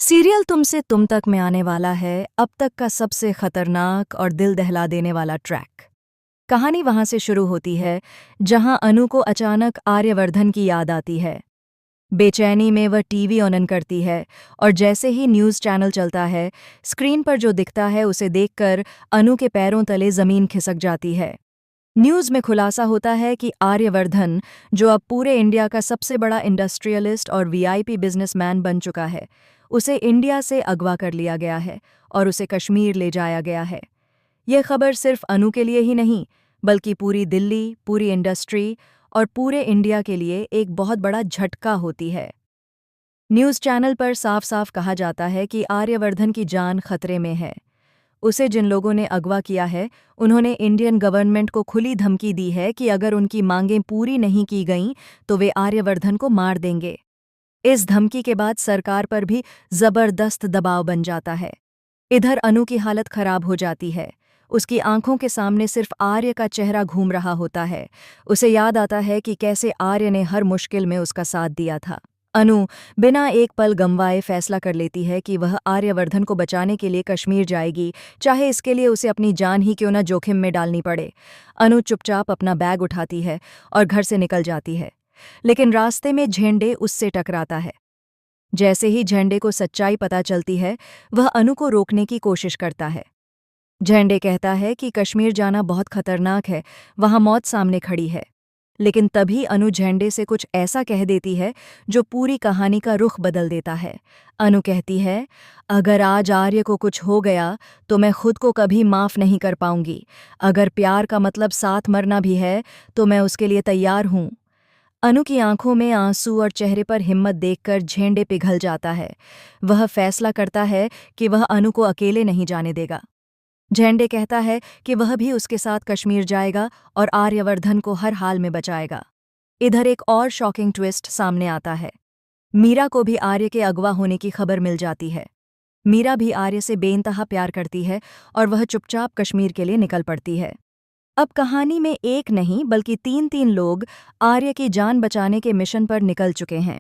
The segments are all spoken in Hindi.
सीरियल तुमसे तुम तक में आने वाला है अब तक का सबसे खतरनाक और दिल दहला देने वाला ट्रैक। कहानी वहां से शुरू होती है जहां अनु को अचानक आर्यवर्धन की याद आती है। बेचैनी में वह टीवी ऑन करती है और जैसे ही न्यूज़ चैनल चलता है, स्क्रीन पर जो दिखता है उसे देखकर अनु के पैरों तले जमीन खिसक जाती है। न्यूज़ में खुलासा होता है कि आर्यवर्धन, जो अब पूरे इंडिया का सबसे बड़ा इंडस्ट्रियलिस्ट और वीआईपी बिजनेसमैन बन चुका है, उसे इंडिया से अगवा कर लिया गया है और उसे कश्मीर ले जाया गया है। यह खबर सिर्फ अनु के लिए ही नहीं, बल्कि पूरी दिल्ली, पूरी इंडस्ट्री और पूरे इंडिया के लिए एक बहुत बड़ा झटका होती है। न्यूज़ चैनल पर साफ साफ कहा जाता है कि आर्यवर्धन की जान खतरे में है। उसे जिन लोगों ने अगवा किया है, उन्होंने इंडियन गवर्नमेंट को खुली धमकी दी है कि अगर उनकी मांगें पूरी नहीं की गईं तो वे आर्यवर्धन को मार देंगे। इस धमकी के बाद सरकार पर भी जबरदस्त दबाव बन जाता है। इधर अनु की हालत खराब हो जाती है। उसकी आंखों के सामने सिर्फ आर्य का चेहरा घूम रहा होता है। उसे याद आता है कि कैसे आर्य ने हर मुश्किल में उसका साथ दिया था। अनु बिना एक पल गंवाए फैसला कर लेती है कि वह आर्यवर्धन को बचाने के लिए कश्मीर जाएगी, चाहे इसके लिए उसे अपनी जान ही क्यों न जोखिम में डालनी पड़े। अनु चुपचाप अपना बैग उठाती है और घर से निकल जाती है, लेकिन रास्ते में झेंडे उससे टकराता है। जैसे ही झेंडे को सच्चाई पता चलती है, वह अनु को रोकने की कोशिश करता है। झेंडे कहता है कि कश्मीर जाना बहुत खतरनाक है, वहां मौत सामने खड़ी है। लेकिन तभी अनु झेंडे से कुछ ऐसा कह देती है जो पूरी कहानी का रुख बदल देता है। अनु कहती है, अगर आज आर्य को कुछ हो गया तो मैं खुद को कभी माफ नहीं कर पाऊंगी। अगर प्यार का मतलब साथ मरना भी है तो मैं उसके लिए तैयार हूं। अनु की आंखों में आंसू और चेहरे पर हिम्मत देखकर झेंडे पिघल जाता है। वह फैसला करता है कि वह अनु को अकेले नहीं जाने देगा। झेंडे कहता है कि वह भी उसके साथ कश्मीर जाएगा और आर्यवर्धन को हर हाल में बचाएगा। इधर एक और शॉकिंग ट्विस्ट सामने आता है। मीरा को भी आर्य के अगवा होने की खबर मिल जाती है। मीरा भी आर्य से बेइंतहा प्यार करती है और वह चुपचाप कश्मीर के लिए निकल पड़ती है। अब कहानी में एक नहीं बल्कि तीन लोग आर्य की जान बचाने के मिशन पर निकल चुके हैं।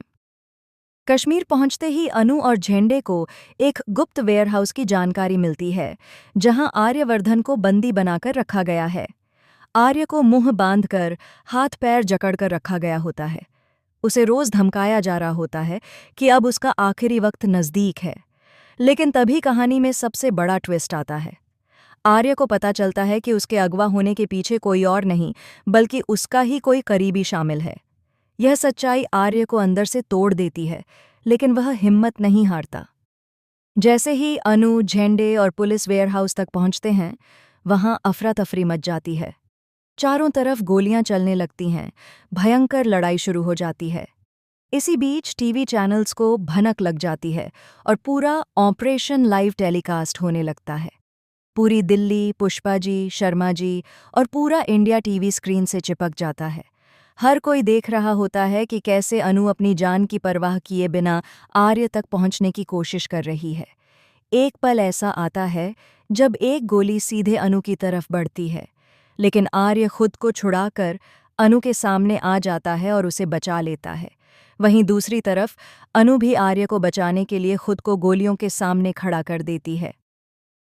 कश्मीर पहुंचते ही अनु और झेंडे को एक गुप्त वेयरहाउस की जानकारी मिलती है, जहां आर्यवर्धन को बंदी बनाकर रखा गया है। आर्य को मुंह बांधकर, हाथ पैर जकड़कर रखा गया होता है। उसे रोज धमकाया जा रहा होता है कि अब उसका आखिरी वक्त नज़दीक है। लेकिन तभी कहानी में सबसे बड़ा ट्विस्ट आता है। आर्य को पता चलता है कि उसके अगवा होने के पीछे कोई और नहीं बल्कि उसका ही कोई करीबी शामिल है। यह सच्चाई आर्य को अंदर से तोड़ देती है, लेकिन वह हिम्मत नहीं हारता। जैसे ही अनु, झेंडे और पुलिस वेयरहाउस तक पहुंचते हैं, वहां अफरा तफरी मच जाती है। चारों तरफ गोलियां चलने लगती हैं, भयंकर लड़ाई शुरू हो जाती है। इसी बीच टीवी चैनल्स को भनक लग जाती है और पूरा ऑपरेशन लाइव टेलीकास्ट होने लगता है। पूरी दिल्ली, पुष्पा जी, शर्मा जी और पूरा इंडिया टीवी स्क्रीन से चिपक जाता है। हर कोई देख रहा होता है कि कैसे अनु अपनी जान की परवाह किए बिना आर्य तक पहुंचने की कोशिश कर रही है। एक पल ऐसा आता है जब एक गोली सीधे अनु की तरफ बढ़ती है, लेकिन आर्य खुद को छुड़ाकर अनु के सामने आ जाता है और उसे बचा लेता है। वहीं दूसरी तरफ अनु भी आर्य को बचाने के लिए खुद को गोलियों के सामने खड़ा कर देती है।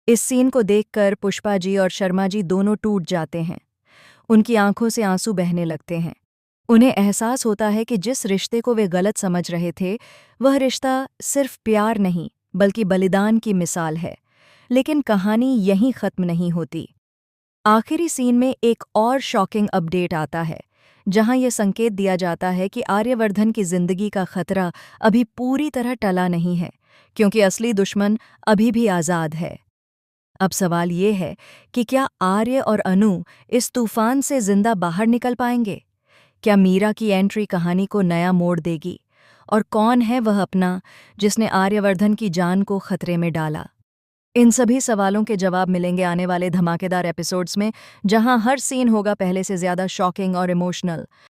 इस सीन को देखकर पुष्पा जी और शर्मा जी दोनों टूट जाते हैं। उनकी आंखों से आंसू बहने लगते हैं। उन्हें एहसास होता है कि जिस रिश्ते को वे गलत समझ रहे थे, वह रिश्ता सिर्फ प्यार नहीं बल्कि बलिदान की मिसाल है। लेकिन कहानी यहीं खत्म नहीं होती। आखिरी सीन में एक और शॉकिंग अपडेट आता है, जहां यह संकेत दिया जाता है कि आर्यवर्धन की जिंदगी का खतरा अभी पूरी तरह टला नहीं है, क्योंकि असली दुश्मन अभी भी आज़ाद है। अब सवाल ये है कि क्या आर्य और अनु इस तूफान से जिंदा बाहर निकल पाएंगे? क्या मीरा की एंट्री कहानी को नया मोड़ देगी? और कौन है वह अपना जिसने आर्यवर्धन की जान को खतरे में डाला? इन सभी सवालों के जवाब मिलेंगे आने वाले धमाकेदार एपिसोड्स में, जहां हर सीन होगा पहले से ज्यादा शॉकिंग और इमोशनल।